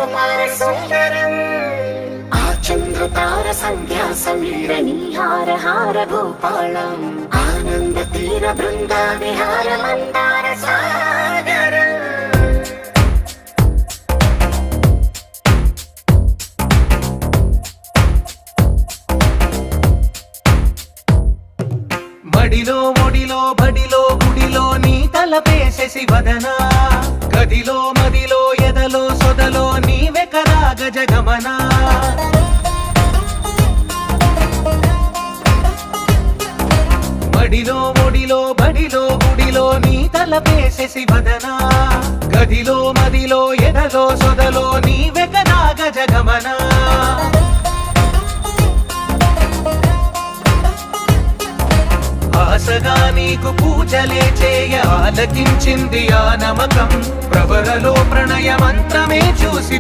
కుమార సుందరం ఆ చంద్రతార సంధ్యా సమీర నీహార హార భూపాళం ఆనంద తీర బృంద విహార మందార సాగరం మడిలో ఒడిలో బడిలో గుడిలో నీ తలపేసేసి వదనా గదిలో మదిలో ఎదలో సొదలో నీవే కదా గజగమనా మడిలో ఒడిలో బడిలో గుడిలో నీ తలపేసేసి వదనా గదిలో మదిలో ఎదలో సొదలో నీవే కదా గజగమనా ఆశగా నీకు పూజలే చేయ ఆలకించింది ఆ నమకం ప్రవరలో ప్రణయ మంత్రమే చూసి